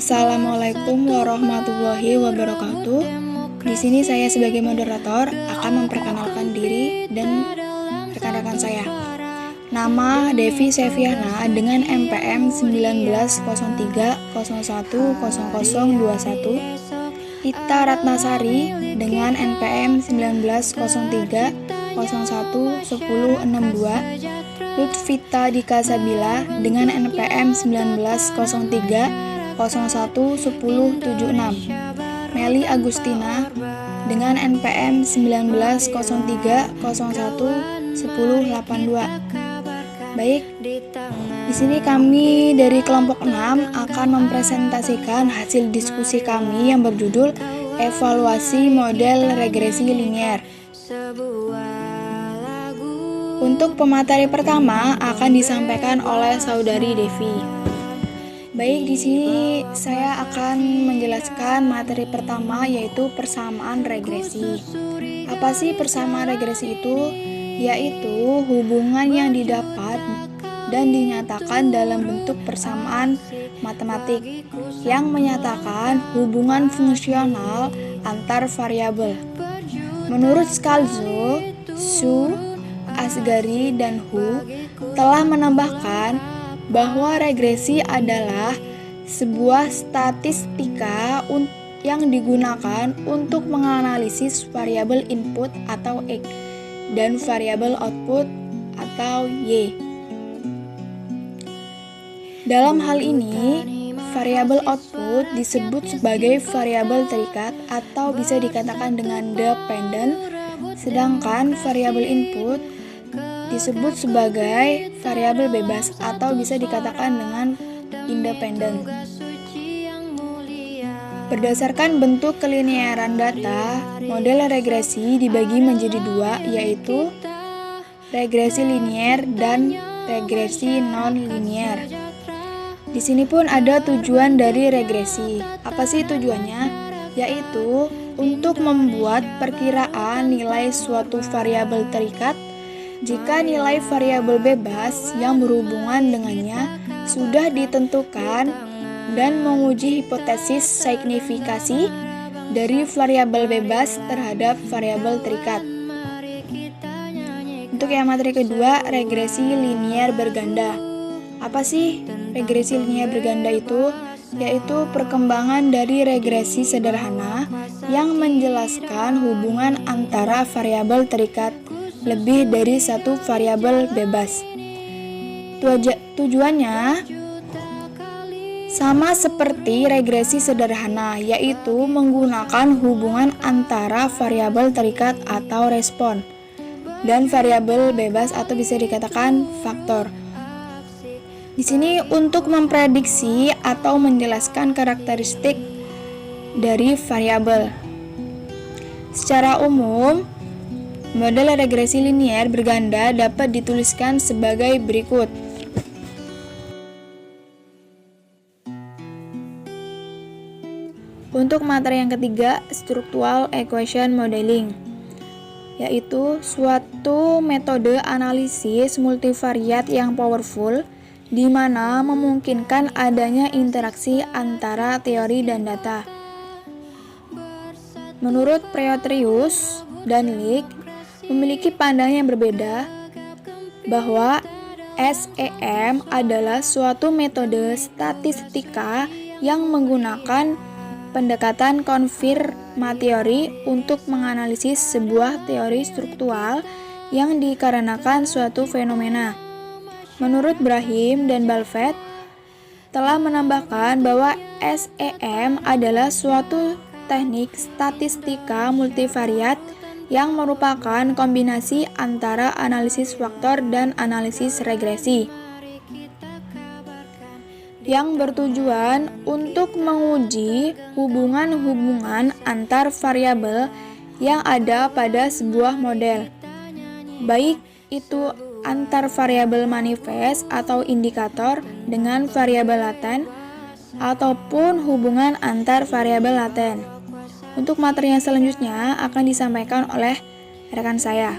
Assalamualaikum warahmatullahi wabarakatuh. Di sini saya sebagai moderator akan memperkenalkan diri dan rekan-rekan saya. Nama Devi Seviana dengan NPM 1903010021. Ita Ratnasari dengan NPM 1903011062. Lutfita Dika Sabila dengan NPM 1903011076. Meli Agustina dengan NPM 1903011082. Baik, di sini kami dari kelompok 6 akan mempresentasikan hasil diskusi kami yang berjudul Evaluasi Model Regresi Linier. Untuk pemateri pertama akan disampaikan oleh Saudari Devi. Baik, di sini saya akan menjelaskan materi pertama yaitu persamaan regresi. Apa sih persamaan regresi itu? Yaitu hubungan yang didapat dan dinyatakan dalam bentuk persamaan matematik yang menyatakan hubungan fungsional antar variabel. Menurut Scalzo, Su, Asgari, dan Hu telah menambahkan bahwa regresi adalah sebuah statistika yang digunakan untuk menganalisis variabel input atau X dan variabel output atau Y. Dalam hal ini, variabel output disebut sebagai variabel terikat atau bisa dikatakan dengan dependent, sedangkan variabel input disebut sebagai variabel bebas atau bisa dikatakan dengan independen. Berdasarkan bentuk kelinearan data, model regresi dibagi menjadi dua, yaitu regresi linier dan regresi non-linier. Di sini pun ada tujuan dari regresi. Apa sih tujuannya? Yaitu untuk membuat perkiraan nilai suatu variabel terikat jika nilai variabel bebas yang berhubungan dengannya sudah ditentukan dan menguji hipotesis signifikasi dari variabel bebas terhadap variabel terikat. Untuk yang materi kedua, regresi linier berganda. Apa sih regresi linier berganda itu? Yaitu perkembangan dari regresi sederhana yang menjelaskan hubungan antara variabel terikat lebih dari satu variabel bebas. Tujuannya sama seperti regresi sederhana, yaitu menggunakan hubungan antara variabel terikat atau respon dan variabel bebas atau bisa dikatakan faktor. Di sini untuk memprediksi atau menjelaskan karakteristik dari variabel. Secara umum, model regresi linier berganda dapat dituliskan sebagai berikut. Untuk materi yang ketiga, structural equation modeling, yaitu suatu metode analisis multivariat yang powerful di mana memungkinkan adanya interaksi antara teori dan data. Menurut Preotrius dan Lick memiliki pandangan yang berbeda bahwa SEM adalah suatu metode statistika yang menggunakan pendekatan konfirmatori untuk menganalisis sebuah teori struktural yang dikarenakan suatu fenomena. Menurut Brahim dan Balvet telah menambahkan bahwa SEM adalah suatu teknik statistika multivariat yang merupakan kombinasi antara analisis faktor dan analisis regresi yang bertujuan untuk menguji hubungan-hubungan antar variabel yang ada pada sebuah model, baik itu antar variabel manifest atau indikator dengan variabel laten ataupun hubungan antar variabel laten. Untuk materi yang selanjutnya akan disampaikan oleh rekan saya.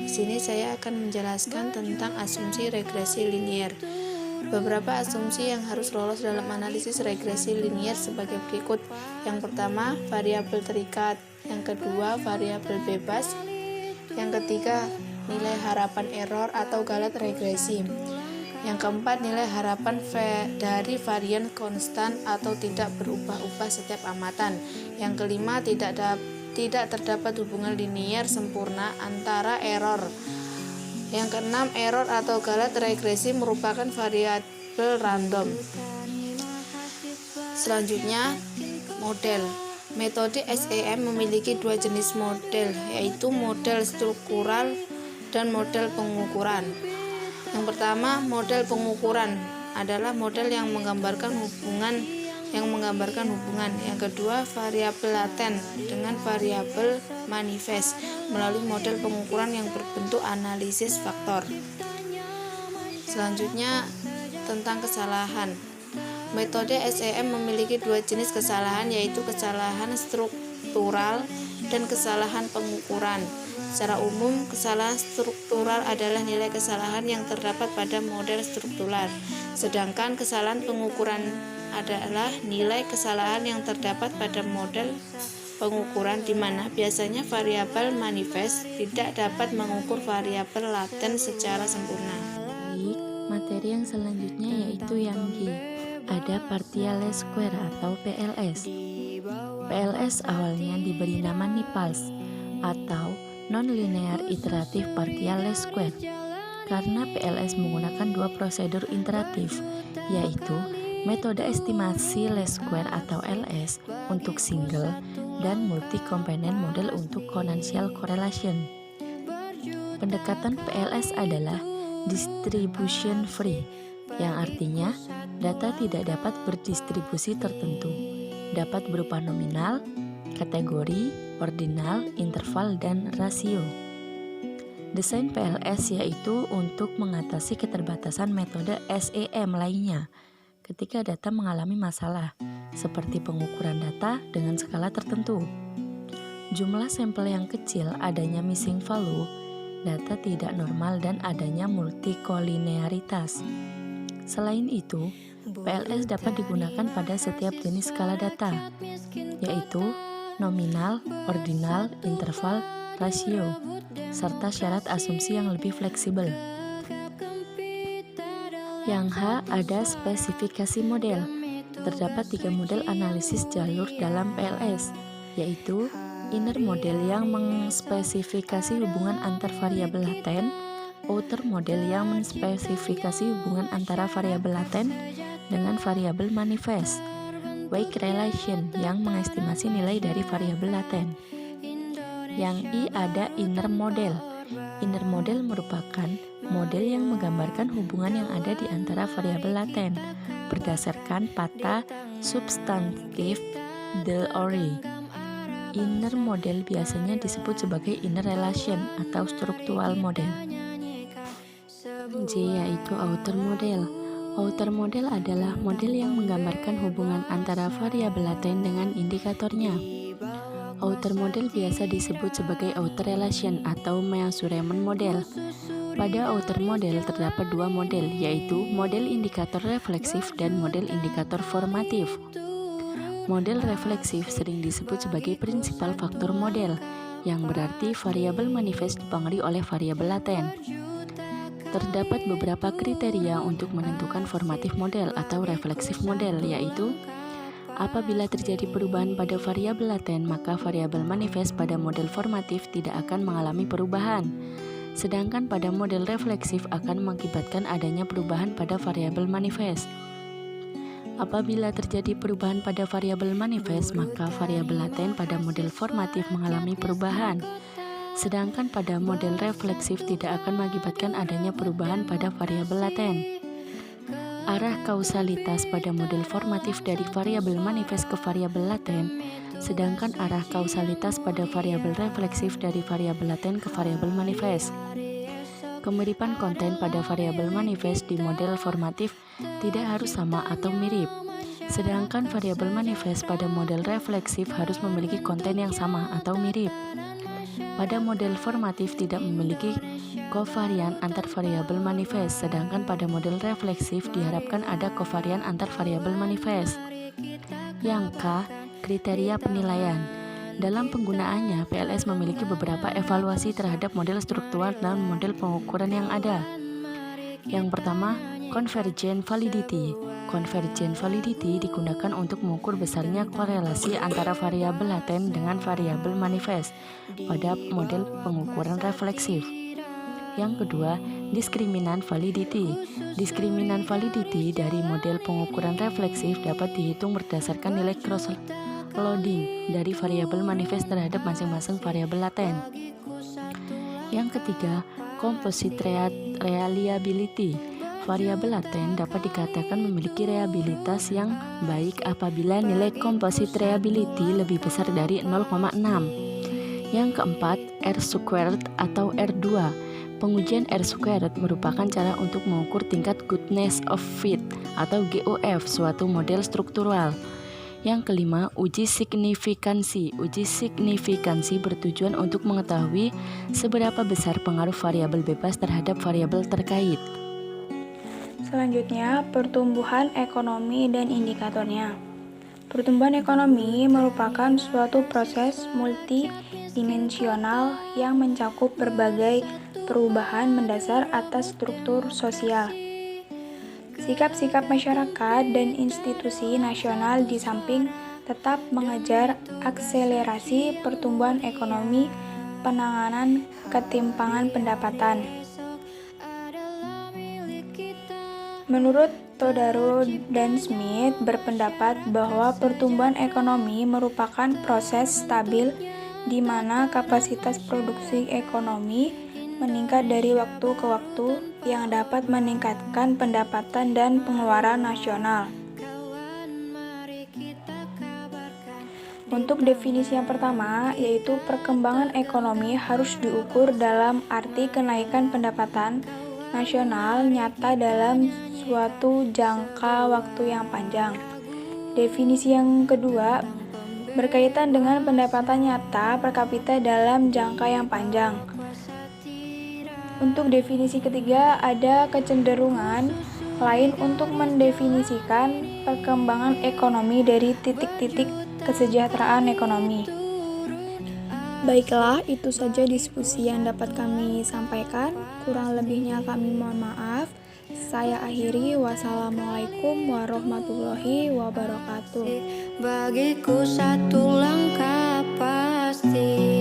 Di sini saya akan menjelaskan tentang asumsi regresi linier. Beberapa asumsi yang harus lolos dalam analisis regresi linier sebagai berikut. Yang pertama, variabel terikat. Yang kedua, variabel bebas. Yang ketiga, nilai harapan error atau galat regresi. Yang keempat, nilai harapan dari varian konstan atau tidak berubah-ubah setiap amatan. Yang kelima, tidak terdapat hubungan linier sempurna antara error. Yang keenam, error atau galat regresi merupakan variabel random. Selanjutnya, model. Metode SEM memiliki dua jenis model, yaitu model struktural dan model pengukuran. Yang pertama, model pengukuran adalah model yang menggambarkan hubungan. Yang kedua, variabel laten dengan variabel manifest melalui model pengukuran yang berbentuk analisis faktor. Selanjutnya, tentang kesalahan. Metode SEM memiliki dua jenis kesalahan, yaitu kesalahan struktural dan kesalahan pengukuran. Secara umum, kesalahan struktural adalah nilai kesalahan yang terdapat pada model struktural, sedangkan kesalahan pengukuran adalah nilai kesalahan yang terdapat pada model pengukuran, di mana biasanya variabel manifest tidak dapat mengukur variabel laten secara sempurna. Baik, materi yang selanjutnya yaitu yang G. Ada partial least square atau PLS. PLS awalnya diberi nama NIPALS atau non-linear iteratif partial least square karena PLS menggunakan dua prosedur iteratif, yaitu metode estimasi least square atau LS untuk single dan multi-component model untuk exponential correlation. Pendekatan PLS adalah distribution free, yang artinya data tidak dapat berdistribusi tertentu, dapat berupa nominal, kategori, ordinal, interval, dan rasio. Desain PLS yaitu untuk mengatasi keterbatasan metode SEM lainnya ketika data mengalami masalah, seperti pengukuran data dengan skala tertentu. Jumlah sampel yang kecil, adanya missing value, data tidak normal, dan adanya multikolinearitas. Selain itu, PLS dapat digunakan pada setiap jenis skala data, yaitu nominal, ordinal, interval, rasio, serta syarat asumsi yang lebih fleksibel. Yang H, ada spesifikasi model. Terdapat 3 model analisis jalur dalam PLS, yaitu inner model yang mengspesifikasi hubungan antar variabel laten, outer model yang mengspesifikasi hubungan antara variabel laten dengan variabel manifest, weight relation yang mengestimasi nilai dari variabel laten. Yang I, ada inner model. Inner model merupakan model yang menggambarkan hubungan yang ada di antara variabel laten berdasarkan kata substantif de Orey. Inner model biasanya disebut sebagai inner relation atau struktural model. J, yaitu outer model. Outer model adalah model yang menggambarkan hubungan antara variabel laten dengan indikatornya. Outer model biasa disebut sebagai outer relation atau measurement model. Pada outer model terdapat 2 model, yaitu model indikator refleksif dan model indikator formatif. Model refleksif sering disebut sebagai principal faktor model, yang berarti variabel manifest dipengaruhi oleh variabel laten. Terdapat beberapa kriteria untuk menentukan formatif model atau refleksif model, yaitu apabila terjadi perubahan pada variabel laten, maka variabel manifest pada model formatif tidak akan mengalami perubahan, sedangkan pada model refleksif akan mengakibatkan adanya perubahan pada variabel manifest. Apabila terjadi perubahan pada variabel manifest, maka variabel laten pada model formatif mengalami perubahan, sedangkan pada model refleksif tidak akan mengakibatkan adanya perubahan pada variabel laten. Arah kausalitas pada model formatif dari variabel manifest ke variabel laten, sedangkan arah kausalitas pada variabel refleksif dari variabel laten ke variabel manifest. Kemiripan konten pada variabel manifest di model formatif tidak harus sama atau mirip, sedangkan variabel manifest pada model refleksif harus memiliki konten yang sama atau mirip. Pada model formatif tidak memiliki kovarian antar variabel manifest, sedangkan pada model refleksif diharapkan ada kovarian antar variabel manifest. Yang K, kriteria penilaian. Dalam penggunaannya, PLS memiliki beberapa evaluasi terhadap model struktural dan model pengukuran yang ada. Yang pertama, convergent validity. Convergent validity digunakan untuk mengukur besarnya korelasi antara variabel laten dengan variabel manifest pada model pengukuran refleksif. Yang kedua, diskriminan validity. Diskriminan validity dari model pengukuran refleksif dapat dihitung berdasarkan nilai cross-loading dari variabel manifest terhadap masing-masing variabel laten. Yang ketiga, composite reliability. Variabel laten dapat dikatakan memiliki reliabilitas yang baik apabila nilai composite reliability lebih besar dari 0,6. Yang keempat, R-squared atau R2. Pengujian R-squared merupakan cara untuk mengukur tingkat goodness of fit atau GOF suatu model struktural. Yang kelima, uji signifikansi. Uji signifikansi bertujuan untuk mengetahui seberapa besar pengaruh variabel bebas terhadap variabel terkait. Selanjutnya, pertumbuhan ekonomi dan indikatornya. Pertumbuhan ekonomi merupakan suatu proses multidimensional yang mencakup berbagai perubahan mendasar atas struktur sosial. Sikap-sikap masyarakat dan institusi nasional di samping tetap mengejar akselerasi pertumbuhan ekonomi, penanganan ketimpangan pendapatan. Menurut Todaro dan Smith berpendapat bahwa pertumbuhan ekonomi merupakan proses stabil di mana kapasitas produksi ekonomi meningkat dari waktu ke waktu yang dapat meningkatkan pendapatan dan pengeluaran nasional. Untuk definisi yang pertama, yaitu perkembangan ekonomi harus diukur dalam arti kenaikan pendapatan nasional nyata dalam suatu jangka waktu yang panjang. Definisi yang kedua berkaitan dengan pendapatan nyata per kapita dalam jangka yang panjang. Untuk definisi ketiga, ada kecenderungan lain untuk mendefinisikan perkembangan ekonomi dari titik-titik kesejahteraan ekonomi. Baiklah, itu saja diskusi yang dapat kami sampaikan. Kurang lebihnya kami mohon maaf. Saya akhiri. Wassalamualaikum warahmatullahi wabarakatuh. Bagiku satu langkah pasti.